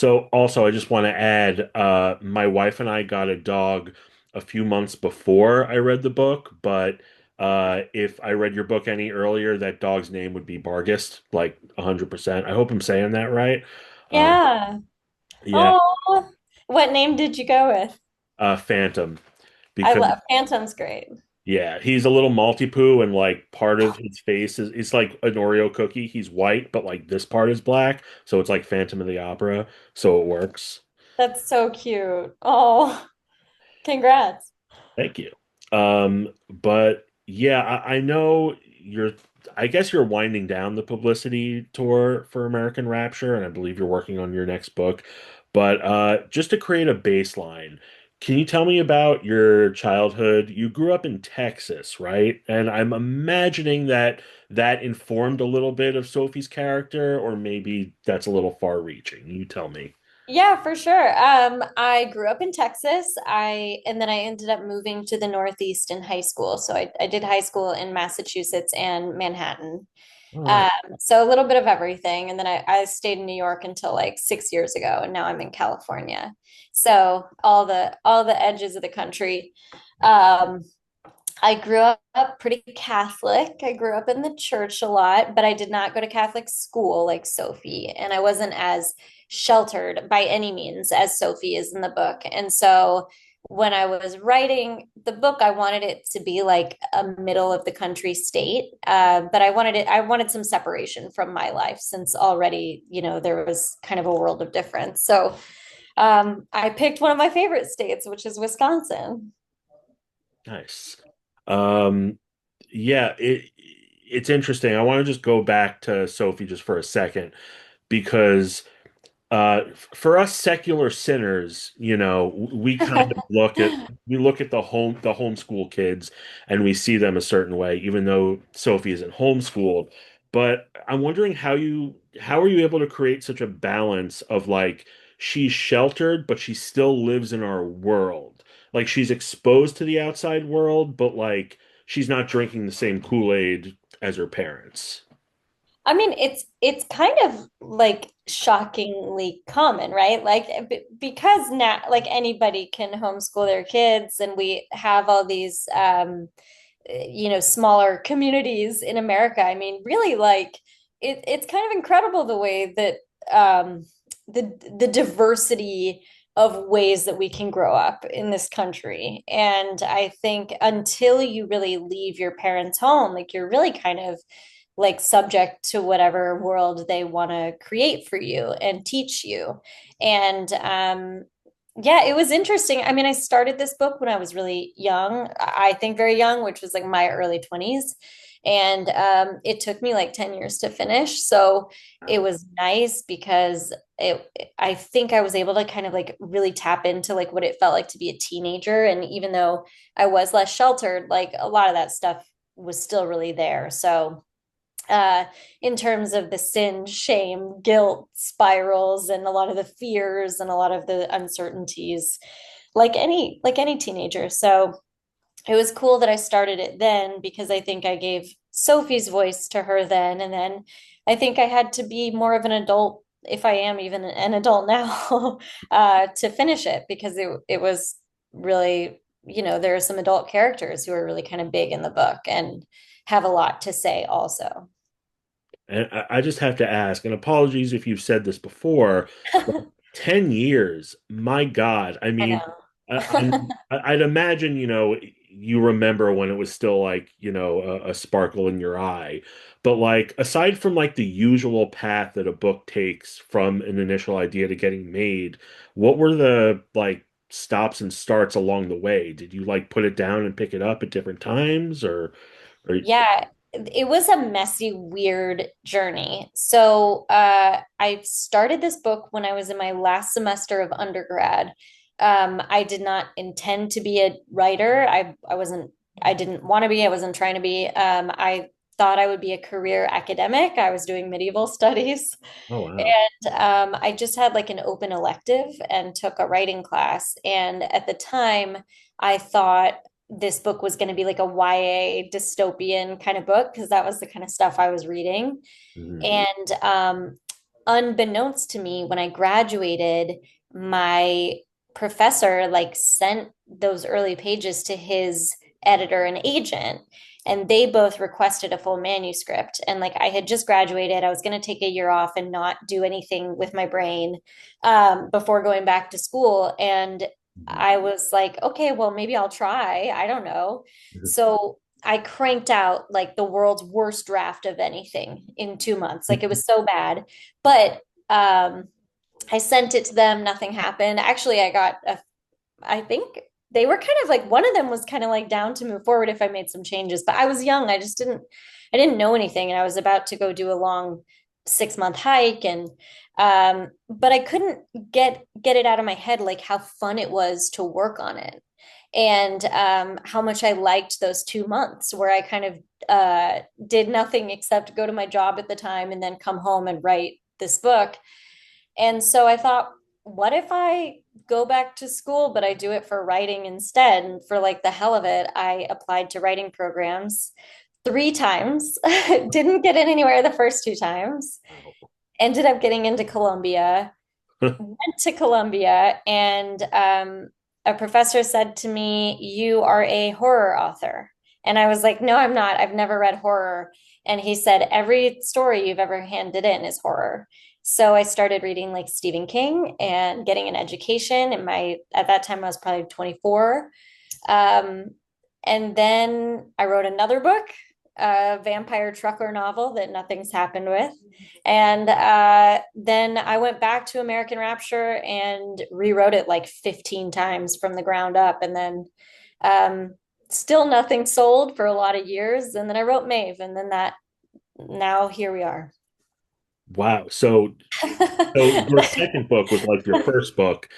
So also, I just want to add, my wife and I got a dog a few months before I read the book, but if I read your book any earlier, that dog's name would be Bargist, like 100%. I hope I'm saying that right. Um, Yeah. yeah, Oh, what name did you go with? Phantom, I because love Phantom's great. yeah, he's a little multi-poo, and like part of his face is it's like an Oreo cookie. He's white, but like this part is black, so it's like Phantom of the Opera, so it works. That's so cute. Oh, congrats. Thank you. But yeah, I know I guess you're winding down the publicity tour for American Rapture, and I believe you're working on your next book. But just to create a baseline, can you tell me about your childhood? You grew up in Texas, right? And I'm imagining that that informed a little bit of Sophie's character, or maybe that's a little far-reaching. You tell me. Yeah, for sure. I grew up in Texas. And then I ended up moving to the Northeast in high school. So I did high school in Massachusetts and Manhattan. All Um, right. so a little bit of everything. And then I stayed in New York until like 6 years ago, and now I'm in California. So all the edges of the country. Um, I grew up pretty Catholic. I grew up in the church a lot, but I did not go to Catholic school like Sophie, and I wasn't as sheltered by any means as Sophie is in the book. And so when I was writing the book, I wanted it to be like a middle of the country state, but I wanted some separation from my life since already, there was kind of a world of difference. So I picked one of my favorite states, which is Wisconsin. Nice. Um, yeah, it's interesting. I want to just go back to Sophie just for a second because for us secular sinners, we kind of look at the homeschool kids and we see them a certain way, even though Sophie isn't homeschooled. But I'm wondering how are you able to create such a balance of like she's sheltered, but she still lives in our world. Like she's exposed to the outside world, but like she's not drinking the same Kool-Aid as her parents. I mean, it's kind of like shockingly common, right? Like because now like anybody can homeschool their kids, and we have all these smaller communities in America. I mean, really like it's kind of incredible the way that um the diversity of ways that we can grow up in this country. And I think until you really leave your parents' home, like you're really kind of like subject to whatever world they want to create for you and teach you. And yeah, it was interesting. I mean, I started this book when I was really young, I think very young, which was like my early 20s. And it took me like 10 years to finish. So it Wow. was nice because I think I was able to kind of like really tap into like what it felt like to be a teenager. And even though I was less sheltered, like a lot of that stuff was still really there. So uh, in terms of the sin, shame, guilt spirals, and a lot of the fears and a lot of the uncertainties, like any teenager. So it was cool that I started it then because I think I gave Sophie's voice to her then, and then I think I had to be more of an adult, if I am even an adult now, to finish it because it was really, there are some adult characters who are really kind of big in the book and have a lot to say also. And I just have to ask, and apologies if you've said this before, but 10 years, my God. I I mean, know. I'd imagine, you remember when it was still like, a sparkle in your eye. But like, aside from like the usual path that a book takes from an initial idea to getting made, what were the like stops and starts along the way? Did you like put it down and pick it up at different times or Yeah, it was a messy, weird journey. So I started this book when I was in my last semester of undergrad. I did not intend to be a writer. I didn't want to be, I wasn't trying to be. I thought I would be a career academic. I was doing medieval studies. oh wow. And I just had like an open elective and took a writing class. And at the time, I thought this book was going to be like a YA dystopian kind of book because that was the kind of stuff I was reading. Mhm. And unbeknownst to me, when I graduated, my professor like sent those early pages to his editor and agent, and they both requested a full manuscript. And like I had just graduated, I was going to take a year off and not do anything with my brain before going back to school. And I was like, okay, well, maybe I'll try. I don't know. So I cranked out like the world's worst draft of anything in 2 months. Like it was so bad. But I sent it to them, nothing happened. Actually, I think they were kind of like, one of them was kind of like down to move forward if I made some changes, but I was young. I didn't know anything. And I was about to go do a long 6 month hike. And, but I couldn't get it out of my head, like how fun it was to work on it. And how much I liked those 2 months where I kind of did nothing except go to my job at the time and then come home and write this book. And so I thought, what if I go back to school, but I do it for writing instead? And for like the hell of it, I applied to writing programs 3 times, didn't get in anywhere the first 2 times, ended up getting into Columbia, went to Columbia, and a professor said to me, "You are a horror author." And I was like, "No, I'm not. I've never read horror." And he said, "Every story you've ever handed in is horror." So I started reading like Stephen King and getting an education. At that time, I was probably 24. Um, and then I wrote another book, a vampire trucker novel that nothing's happened with. And then I went back to American Rapture and rewrote it like 15 times from the ground up. And then still nothing sold for a lot of years. And then I wrote Maeve, and then now here we are. Wow. So your second book was like your first book,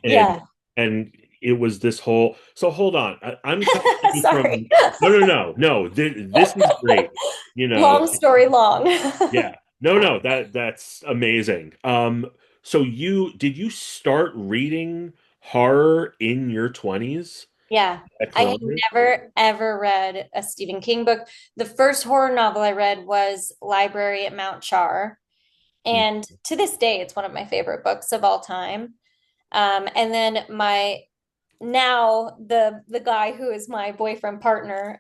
and Yeah. and it was this whole. So hold on, I'm coming at you Sorry. from. No, no, no, no. This is great. You know, Long story long. yeah. No, no. That's amazing. So you start reading horror in your 20s Yeah. at I had Columbia? never ever read a Stephen King book. The first horror novel I read was Library at Mount Char. Mm. And to this day, it's one of my favorite books of all time. And then my now the guy who is my boyfriend partner,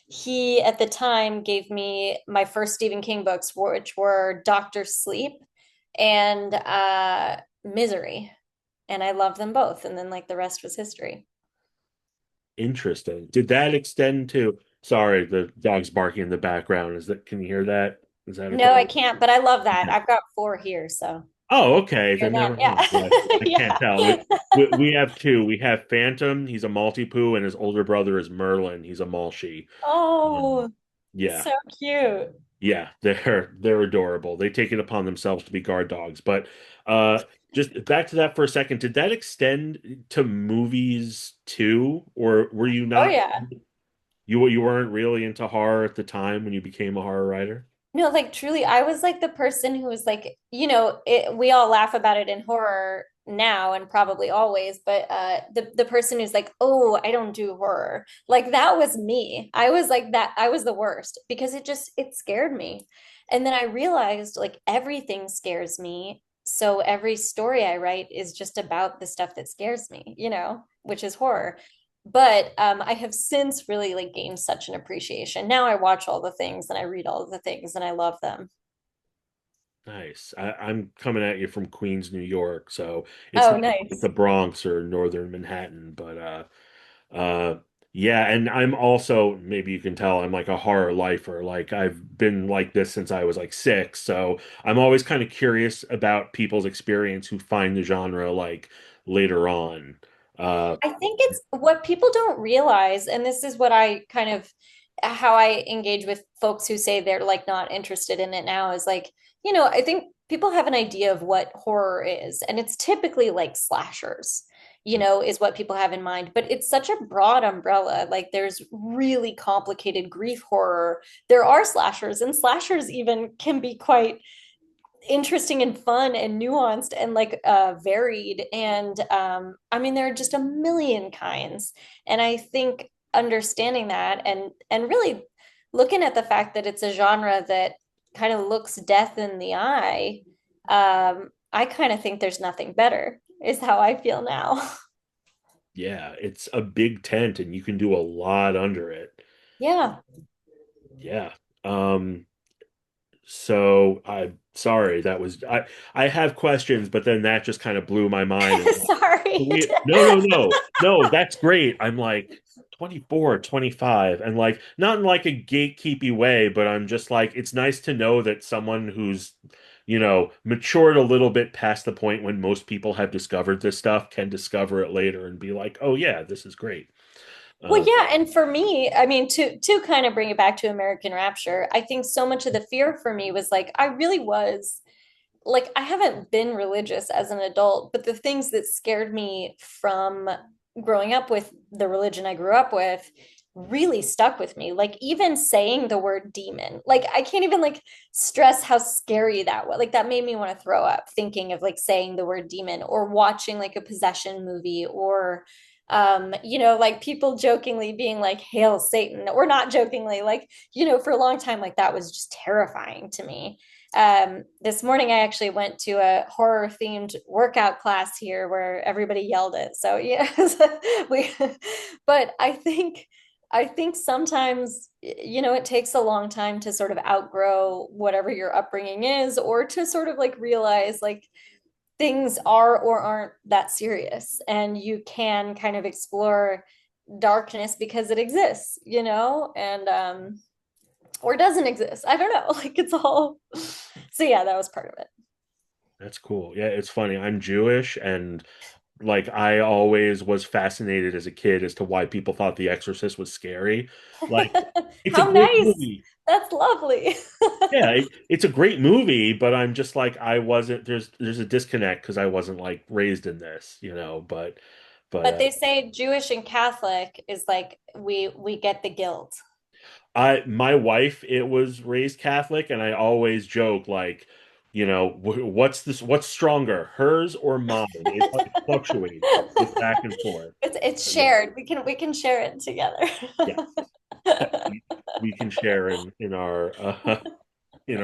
he at the time gave me my first Stephen King books, which were Doctor Sleep and Misery. And I loved them both. And then like the rest was history. Interesting. Did that extend to? Sorry, the dog's barking in the background. Can you hear that? Is that No, okay? I can't, but I love that. Okay. I've got 4 here, so Oh, okay. hear Then them. never Yeah. mind. Yeah, I can't Yeah. tell. We have two. We have Phantom. He's a Maltipoo, and his older brother is Merlin. He's a Malshi. Um, Oh, yeah, so cute. yeah. They're adorable. They take it upon themselves to be guard dogs. But uh, just back to that for a second. Did that extend to movies too, or were you Oh not? yeah. You weren't really into horror at the time when you became a horror writer? No, like truly, I was like the person who was like, we all laugh about it in horror now and probably always, but the person who's like, "Oh, I don't do horror." Like that was me. I was like that. I was the worst because it scared me. And then I realized like everything scares me. So every story I write is just about the stuff that scares me, which is horror. But I have since really like gained such an appreciation. Now I watch all the things and I read all the things and I love them. Nice. I'm coming at you from Queens, New York, so it's Oh, not like the nice. Bronx or northern Manhattan, but uh yeah, and I'm also, maybe you can tell, I'm like a horror lifer. Like I've been like this since I was like 6, so I'm always kind of curious about people's experience who find the genre like later on. Uh I think it's what people don't realize, and this is what I kind of how I engage with folks who say they're like not interested in it now is like, I think people have an idea of what horror is, and it's typically like slashers, is what people have in mind. But it's such a broad umbrella. Like there's really complicated grief horror. There are slashers, and slashers even can be quite interesting and fun and nuanced and like varied. And I mean there are just a million kinds, and I think understanding that and really looking at the fact that it's a genre that kind of looks death in the eye, I kind of think there's nothing better, is how I feel now. Yeah, it's a big tent and you can do a lot under it. Yeah. Yeah. Um, so I'm sorry, that was I have questions, but then that just kind of blew my mind. And Sorry. no, no, no, no, that's great. I'm like 24, 25, and like not in like a gatekeepy way, but I'm just like it's nice to know that someone who's, matured a little bit past the point when most people have discovered this stuff can discover it later and be like, oh yeah, this is great. Well, Um, yeah, and for me, I mean, to kind of bring it back to American Rapture, I think so much of the fear for me was like I really was like I haven't been religious as an adult, but the things that scared me from growing up with the religion I grew up with really stuck with me. Like even saying the word demon, like I can't even like stress how scary that was. Like that made me want to throw up thinking of like saying the word demon or watching like a possession movie or like people jokingly being like hail Satan or not jokingly, like, for a long time, like that was just terrifying to me. This morning I actually went to a horror themed workout class here where everybody yelled it. So yeah, we, but I think sometimes, it takes a long time to sort of outgrow whatever your upbringing is, or to sort of like realize like things are or aren't that serious, and you can kind of explore darkness because it exists, and or doesn't exist. I don't know. Like it's all. So yeah, that was part of it. that's cool. Yeah, it's funny. I'm Jewish and like I always was fascinated as a kid as to why people thought The Exorcist was scary. Like it's a How great nice. movie. That's lovely. Yeah, it's a great movie, but I'm just like I wasn't there's a disconnect because I wasn't like raised in this, but But they say Jewish and Catholic is like we get the guilt. I my wife it was raised Catholic and I always joke like, what's stronger, hers or mine? It fluctuates. It's back and forth. It's But yeah, shared. We can share it together. yeah. We can share in our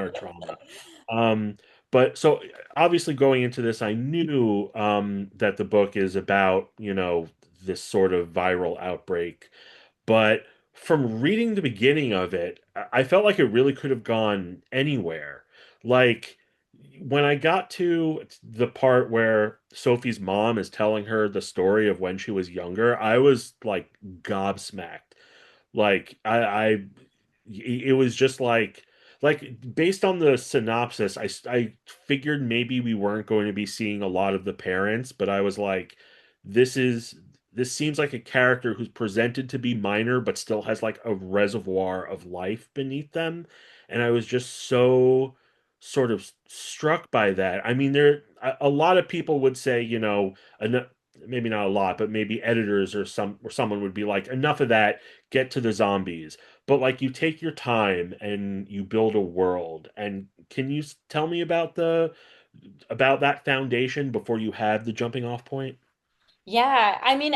trauma. Um, but so obviously going into this, I knew that the book is about, this sort of viral outbreak. But from reading the beginning of it, I felt like it really could have gone anywhere. Like when I got to the part where Sophie's mom is telling her the story of when she was younger, I was like gobsmacked. Like it was just like based on the synopsis, I figured maybe we weren't going to be seeing a lot of the parents, but I was like, this is this seems like a character who's presented to be minor, but still has like a reservoir of life beneath them, and I was just so sort of struck by that. I mean, a lot of people would say, maybe not a lot, but maybe editors or someone would be like, enough of that, get to the zombies. But like you take your time and you build a world. And can you tell me about that foundation before you had the jumping off point? Yeah, I mean,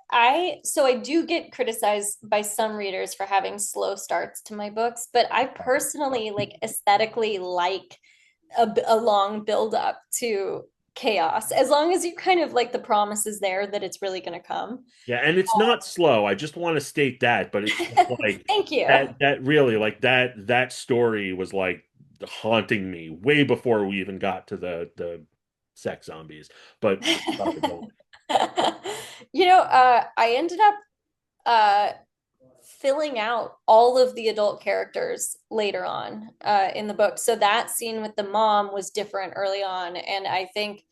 I do get criticized by some readers for having slow starts to my books, but I personally like aesthetically like a long build up to chaos, as long as you kind of like the promise is there that it's really going to come. Yeah, and it's not slow. I just want to state that, but it's just like Thank you. that really like that story was like haunting me way before we even got to the sex zombies. But sorry, go on. I ended up uh filling out all of the adult characters later on in the book. So that scene with the mom was different early on. And I think,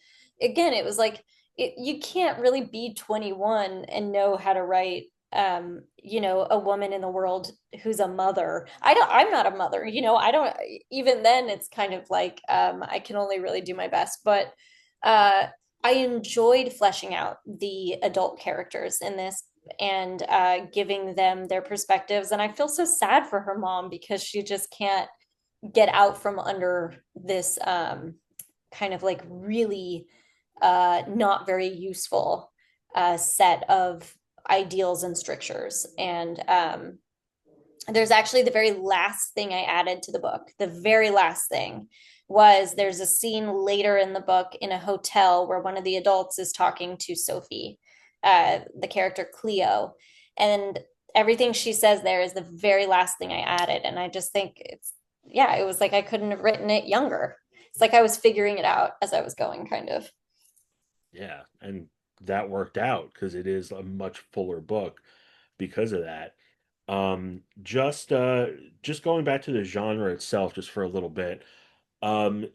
again, it was like, you can't really be 21 and know how to write a woman in the world who's a mother. I'm not a mother, I don't, even then it's kind of like I can only really do my best. But uh I enjoyed fleshing out the adult characters in this and giving them their perspectives. And I feel so sad for her mom because she just can't get out from under this kind of like really not very useful set of ideals and strictures. And there's actually the very last thing I added to the book, the very last thing was there's a scene later in the book in a hotel where one of the adults is talking to Sophie, the character Cleo, and everything she says there is the very last thing I added. And I just think it's, yeah, it was like I couldn't have written it younger. It's like I was figuring it out as I was going, kind of. Yeah, and that worked out because it is a much fuller book because of that. Just going back to the genre itself just for a little bit. Um,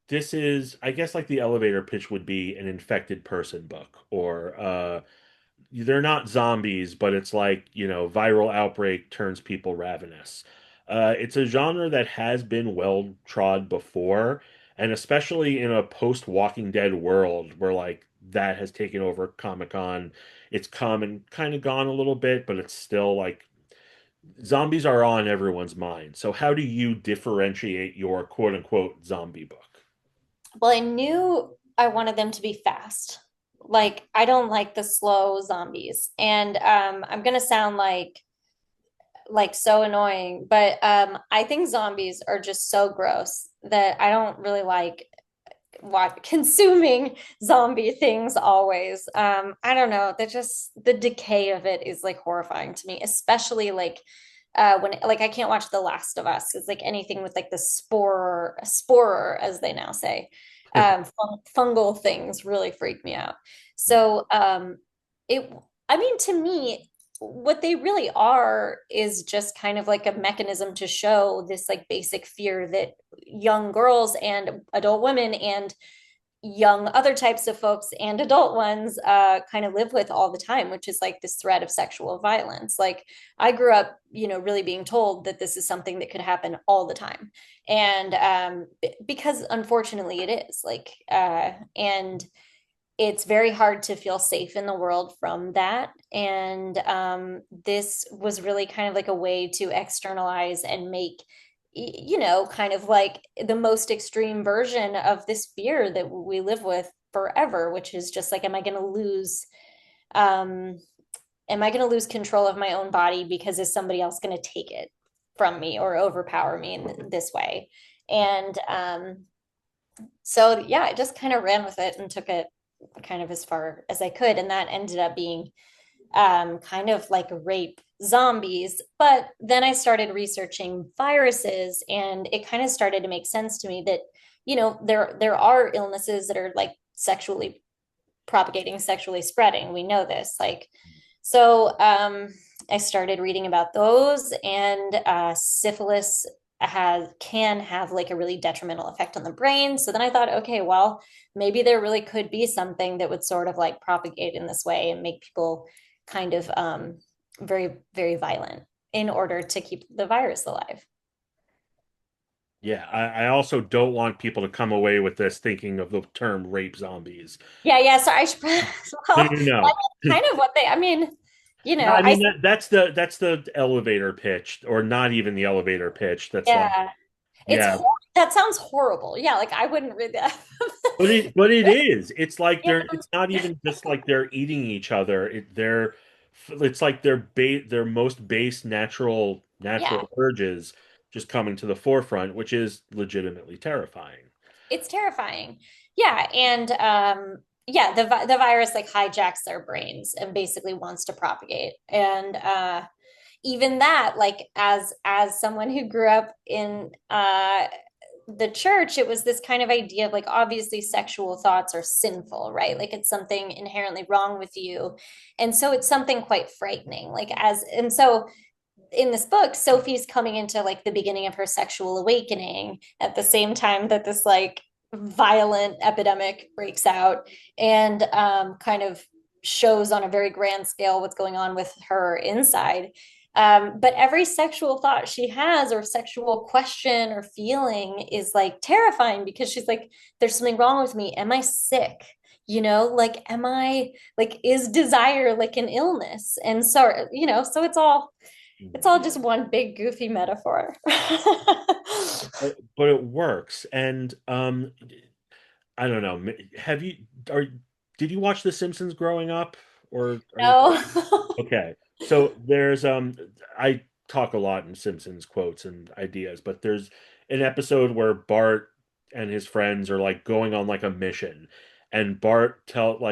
this is, I guess, like the elevator pitch would be an infected person book, or they're not zombies, but it's like, viral outbreak turns people ravenous. It's a genre that has been well trod before, and especially in a post Walking Dead world where like that has taken over Comic Con. It's come and kind of gone a little bit, but it's still like zombies are on everyone's mind. So how do you differentiate your quote unquote zombie book? Well, I knew I wanted them to be fast. Like, I don't like the slow zombies. And I'm gonna sound like so annoying, but I think zombies are just so gross that I don't really like what consuming zombie things always. I don't know, that just the decay of it is like horrifying to me, especially like when like I can't watch The Last of Us. It's like anything with like the sporer as they now say. Fungal things really freak me out. So it I mean, to me, what they really are is just kind of like a mechanism to show this like basic fear that young girls and adult women and young other types of folks and adult ones kind of live with all the time, which is like this threat of sexual violence. Like I grew up, really being told that this is something that could happen all the time. And because unfortunately it is like, and it's very hard to feel safe in the world from that. And this was really kind of like a way to externalize and make, kind of like the most extreme version of this fear that we live with forever, which is just like, um, am I going to lose control of my own body because is somebody else going to take it from me or overpower me in this way? And so yeah, I just kind of ran with it and took it kind of as far as I could. And that ended up being kind of like rape zombies. But then I started researching viruses, and it kind of started to make sense to me that, there are illnesses that are like sexually propagating, sexually spreading. We know this. Like, so I started reading about those, and syphilis can have like a really detrimental effect on the brain. So then I thought, okay, well, maybe there really could be something that would sort of like propagate in this way and make people kind of very, very violent in order to keep the virus alive. Yeah, I also don't want people to come away with this thinking of the term rape zombies. Yeah, yeah. So I should, No, well, no, no. kind of what they, I mean, No, I I, mean that's the elevator pitch, or not even the elevator pitch. That's like, yeah, yeah, that sounds horrible. Yeah, like I wouldn't read that. but it is. It's like Yeah, it's not even just like they're eating each other. It's like their most base yeah, natural urges just coming to the forefront, which is legitimately terrifying. it's terrifying. Yeah, and yeah, the virus like hijacks their brains and basically wants to propagate. And even that, like as someone who grew up in the church, it was this kind of idea of like obviously sexual thoughts are sinful, right? Like it's something inherently wrong with you. And so it's something quite frightening. And so in this book, Sophie's coming into like the beginning of her sexual awakening at the same time that this like violent epidemic breaks out, and kind of shows on a very grand scale what's going on with her inside. But every sexual thought she has, or sexual question or feeling, is like terrifying because she's like, there's something wrong with me. Am I sick? Like, am I like, is desire like an illness? And so, so it's all just one big goofy metaphor. But it works. And I don't know. Have you are did you watch The Simpsons growing up, or are you No. okay? So there's I talk a lot in Simpsons quotes and ideas, but there's an episode where Bart and his friends are like going on like a mission, and Bart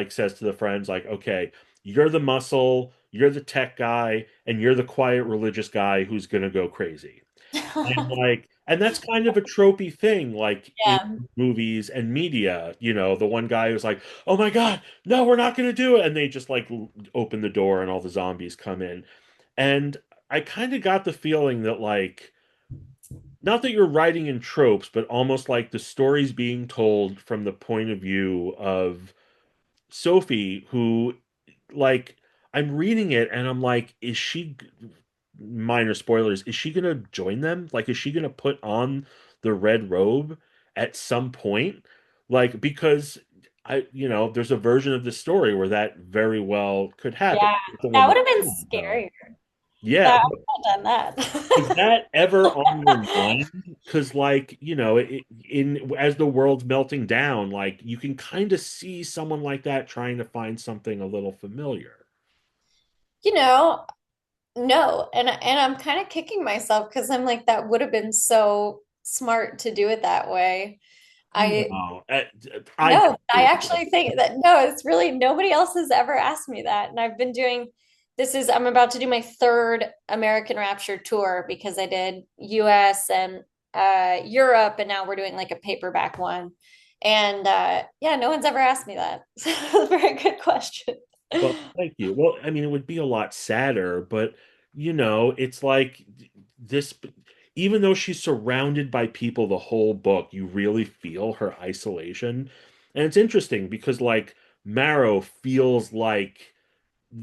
says to the friends like, okay, you're the muscle, you're the tech guy, and you're the quiet religious guy who's gonna go crazy. And that's kind of a tropey thing, like in Yeah. movies and media. The one guy who's like, "Oh my God, no, we're not going to do it," and they just like open the door and all the zombies come in. And I kind of got the feeling that like, not that you're writing in tropes, but almost like the story's being told from the point of view of Sophie, who like I'm reading it and I'm like, is she, minor spoilers, is she gonna join them? Like, is she gonna put on the red robe at some point? Like, because there's a version of the story where that very well could happen. Yeah. It's the one That would with have been though. scary. Yeah, That but I would have done was that. that ever on your mind? Because, like, in as the world's melting down, like you can kind of see someone like that trying to find something a little familiar. You know, no. And I'm kind of kicking myself because I'm like, that would have been so smart to do it that way. I No, I No, I disagree. actually think that no, it's really nobody else has ever asked me that. And I've been doing I'm about to do my third American Rapture tour because I did US and Europe, and now we're doing like a paperback one. And yeah, no one's ever asked me that. So that's a very good question. Well, thank you. Well, I mean, it would be a lot sadder, but it's like this, even though she's surrounded by people the whole book, you really feel her isolation. And it's interesting because like Marrow feels like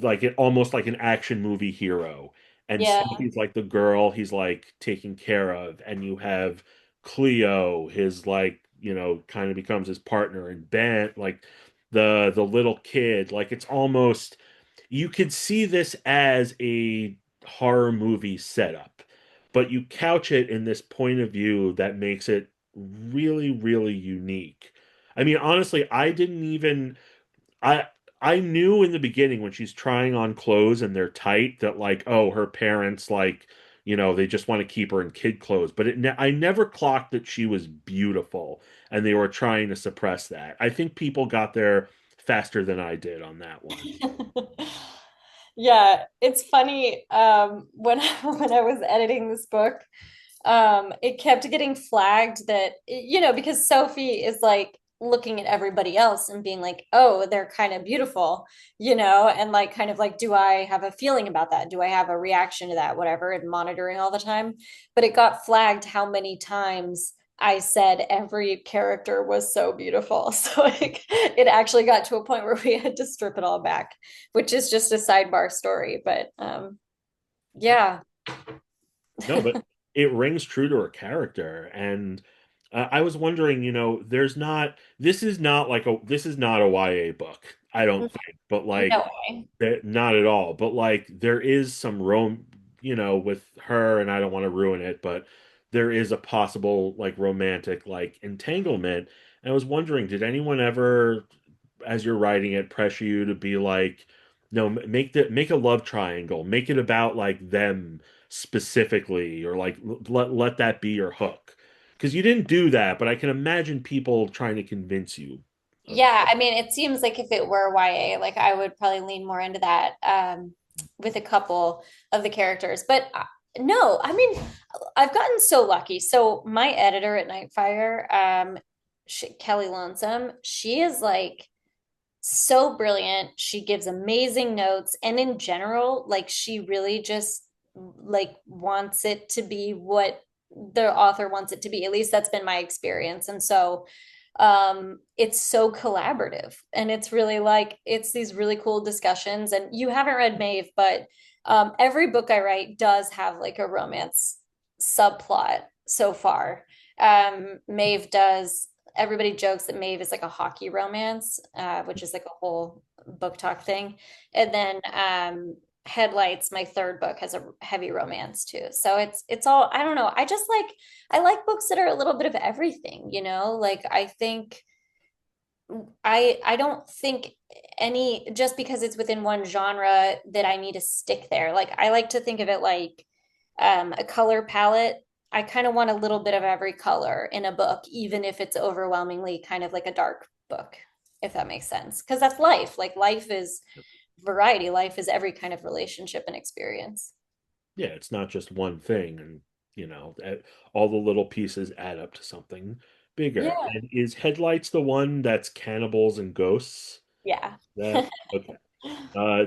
it almost like an action movie hero. And Yeah. Sophie's like the girl he's like taking care of. And you have Cleo, his like, kind of becomes his partner, and Ben, like the little kid. Like it's almost, you could see this as a horror movie setup, but you couch it in this point of view that makes it really, really unique. I mean, honestly, I I knew in the beginning when she's trying on clothes and they're tight that like, oh, her parents like, they just want to keep her in kid clothes, but I never clocked that she was beautiful and they were trying to suppress that. I think people got there faster than I did on that one. Yeah, it's funny. When when I was editing this book, it kept getting flagged that, because Sophie is like looking at everybody else and being like, oh, they're kind of beautiful, and like kind of like, do I have a feeling about that? Do I have a reaction to that? Whatever, and monitoring all the time. But it got flagged how many times I said every character was so beautiful. So it actually got to a point where we had to strip it all back, which is just a sidebar story. But yeah. No, but it rings true to her character. And I was wondering, this is not a YA book, I don't think, but like, No way. not at all. But like, there is some with her, and I don't want to ruin it, but there is a possible like romantic like entanglement. And I was wondering, did anyone ever, as you're writing it, pressure you to be like, no, make a love triangle, make it about like them specifically, or like let that be your hook? Because you didn't do that, but I can imagine people trying to convince you of. Yeah, I mean, it seems like if it were YA, like I would probably lean more into that with a couple of the characters. But no, I mean, I've gotten so lucky. So my editor at Nightfire, Kelly Lonesome, she is like so brilliant. She gives amazing notes, and in general, like she really just like wants it to be what the author wants it to be. At least that's been my experience. And so it's so collaborative, and it's really like it's these really cool discussions. And you haven't read Maeve, but every book I write does have like a romance subplot so far. Maeve does. Everybody jokes that Maeve is like a hockey romance, which is like a whole book talk thing. And then Headlights, my third book, has a heavy romance too. So it's all, I don't know. I like books that are a little bit of everything, Like I think I don't think any just because it's within one genre that I need to stick there. Like I like to think of it like a color palette. I kind of want a little bit of every color in a book, even if it's overwhelmingly kind of like a dark book, if that makes sense. Because that's life. Like life is variety. Life is every kind of relationship and experience. Yeah, it's not just one thing, and all the little pieces add up to something bigger. Yeah. And is Headlights the one that's cannibals and ghosts? Yeah. That okay. Uh,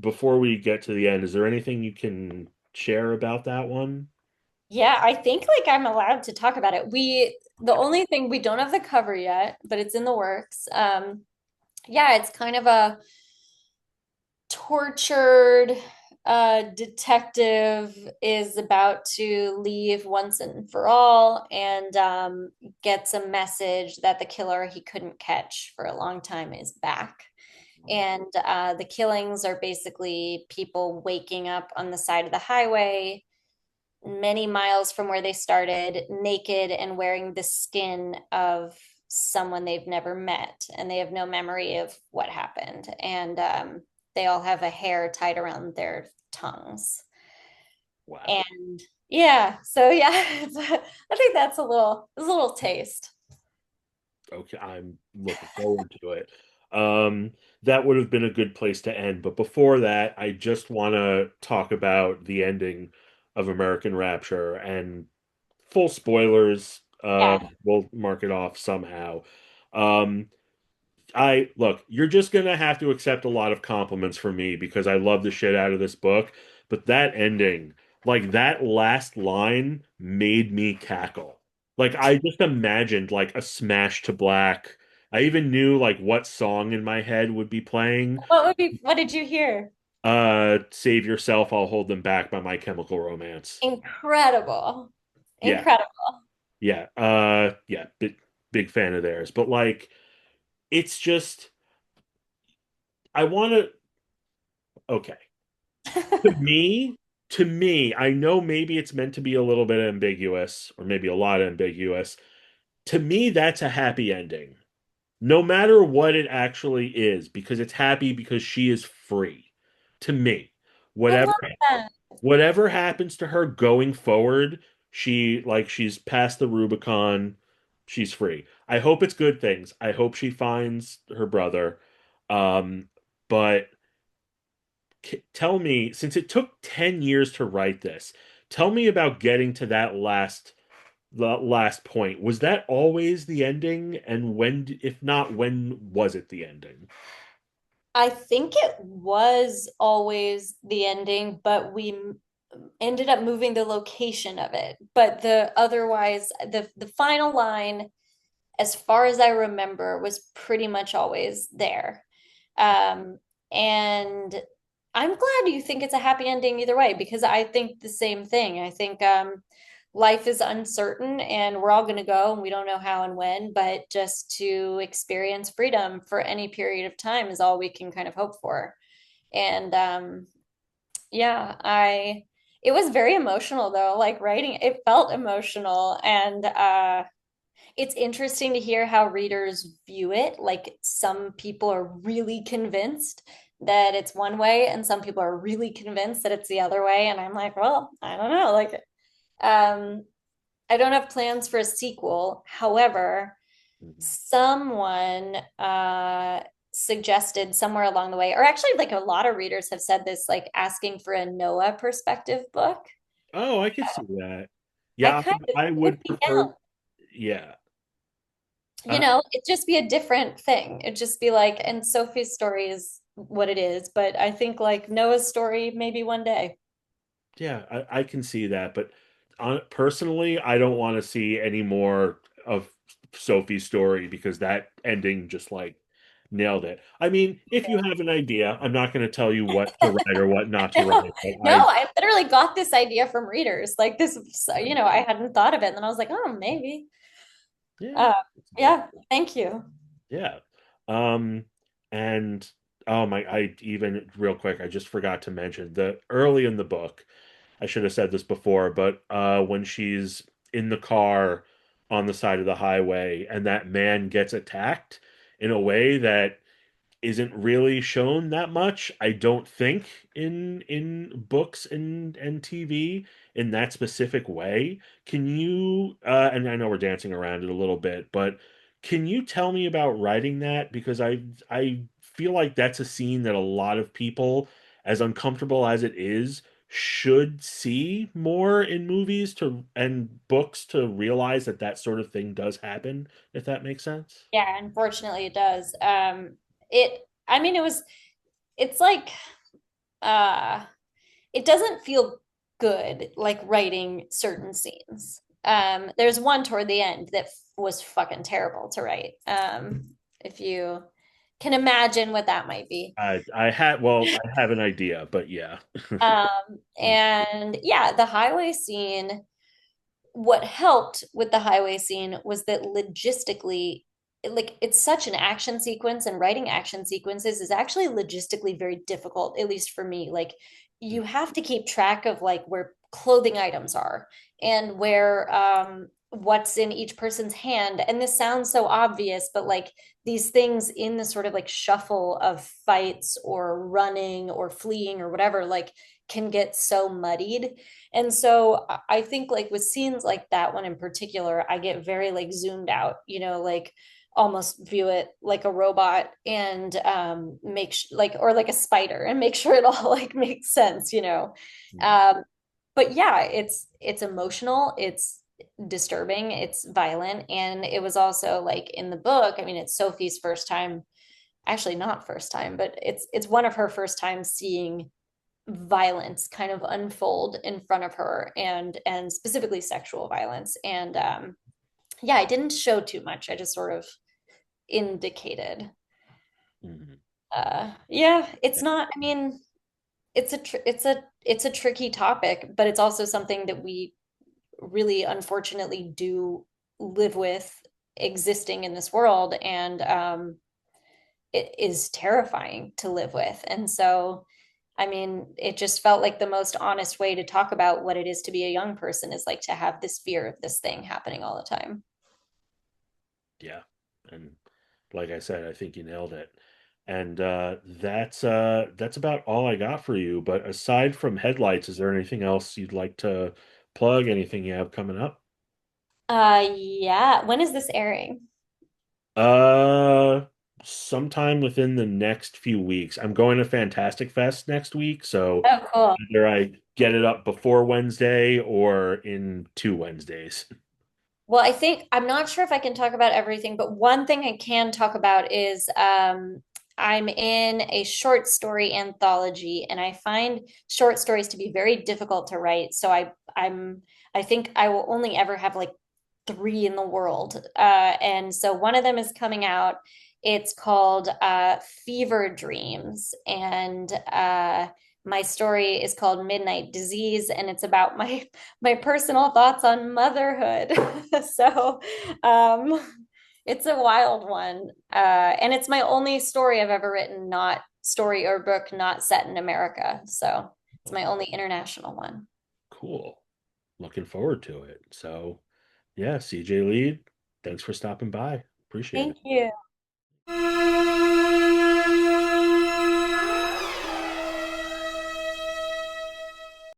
Before we get to the end, is there anything you can share about that one? Yeah, I think like I'm allowed to talk about it. The only thing we don't have the cover yet, but it's in the works. Yeah, it's kind of a tortured detective is about to leave once and for all and gets a message that the killer he couldn't catch for a long time is back. And the killings are basically people waking up on the side of the highway many miles from where they started, naked and wearing the skin of someone they've never met, and they have no memory of what happened. And they all have a hair tied around their tongues. Wow. And yeah, so yeah, I think it's a little taste. Okay, I'm looking forward to it. Um, that would have been a good place to end. But before that, I just want to talk about the ending of American Rapture and full spoilers. Yeah. We'll mark it off somehow. Um, I look, you're just gonna have to accept a lot of compliments from me because I love the shit out of this book. But that ending, like that last line, made me cackle. Like I just imagined like a smash to black. I even knew like what song in my head would be playing. What did you hear? Save Yourself, I'll Hold Them Back by My Chemical Romance. Incredible. Yeah, Incredible. yeah, yeah, big fan of theirs. But like, it's just I want to. Okay. To me, to me, I know maybe it's meant to be a little bit ambiguous or maybe a lot ambiguous. To me, that's a happy ending. No matter what it actually is, because it's happy because she is free. To me, I whatever love that. whatever happens to her going forward, she's past the Rubicon, she's free. I hope it's good things. I hope she finds her brother. Um, but tell me, since it took 10 years to write this, tell me about getting to the last point. Was that always the ending? And when, if not, when was it the ending? I think it was always the ending, but ended up moving the location of it. But the final line, as far as I remember, was pretty much always there. Um, and I'm glad you think it's a happy ending either way, because I think the same thing. I think life is uncertain and we're all going to go and we don't know how and when, but just to experience freedom for any period of time is all we can kind of hope for. And yeah, it was very emotional though, like writing, it felt emotional. And it's interesting to hear how readers view it. Like some people are really convinced that it's one way, and some people are really convinced that it's the other way. And I'm like, well, I don't know. Like, um, I don't have plans for a sequel. However, Mhm. someone suggested somewhere along the way, or actually, like a lot of readers have said this, like asking for a Noah perspective book. Oh, I could see that. I Yeah, kind of I would would be prefer. down. Yeah. You know, it'd just be a different thing. It'd just be like, and Sophie's story is what it is, but I think like Noah's story maybe one day. Yeah, I can see that, but personally, I don't want to see any more of Sophie's story because that ending just like nailed it. I mean, if you have an idea, I'm not going to tell you what to write or what not to write, but No, I literally got this idea from readers. Like this, I hadn't thought of it. And then I was like, oh, maybe. yeah, Uh, it's good. yeah, thank you. Yeah. Um, and oh my, I even real quick, I just forgot to mention the early in the book. I should have said this before, but when she's in the car on the side of the highway and that man gets attacked in a way that isn't really shown that much, I don't think, in books and TV in that specific way. Can you and I know we're dancing around it a little bit, but can you tell me about writing that? Because I feel like that's a scene that a lot of people, as uncomfortable as it is, should see more in movies to and books to realize that that sort of thing does happen, if that makes sense. Yeah, unfortunately it does. I mean, it's like, uh, it doesn't feel good like writing certain scenes. There's one toward the end that was fucking terrible to write. If you can imagine what that might be. I have an idea, but yeah. And yeah, the highway scene, what helped with the highway scene was that logistically, like it's such an action sequence, and writing action sequences is actually logistically very difficult, at least for me. Like you have to keep track of like where clothing items are and where what's in each person's hand. And this sounds so obvious, but like these things in the sort of like shuffle of fights or running or fleeing or whatever, like can get so muddied. And so I think like with scenes like that one in particular, I get very like zoomed out, like almost view it like a robot and like or like a spider and make sure it all like makes sense. Um, but yeah, it's emotional, it's disturbing, it's violent, and it was also like in the book. I mean, it's Sophie's first time, actually not first time, but it's one of her first times seeing violence kind of unfold in front of her, and specifically sexual violence. And yeah, I didn't show too much, I just sort of indicated. Mhm. Yeah, it's not, I mean, it's a tricky topic, but it's also something that we really unfortunately do live with, existing in this world. And it is terrifying to live with. And so, I mean, it just felt like the most honest way to talk about what it is to be a young person is like to have this fear of this thing happening all the time. Yeah. And like I said, I think you nailed it. And that's about all I got for you. But aside from headlights, is there anything else you'd like to plug? Anything you have coming up? Yeah. When is this airing? Uh, Sometime within the next few weeks. I'm going to Fantastic Fest next week, so Oh, cool. either I get it up before Wednesday or in 2 Wednesdays. Well, I think I'm not sure if I can talk about everything, but one thing I can talk about is I'm in a short story anthology, and I find short stories to be very difficult to write. So I think I will only ever have like three in the world. And so one of them is coming out. It's called Fever Dreams, and my story is called Midnight Disease, and it's about my personal thoughts on motherhood. So um, it's a wild one, and it's my only story I've ever written, not story or book, not set in America. So it's my only international one. Cool. Looking forward to it. So, yeah, CJ Lead, thanks for stopping by. Appreciate it. Thank you.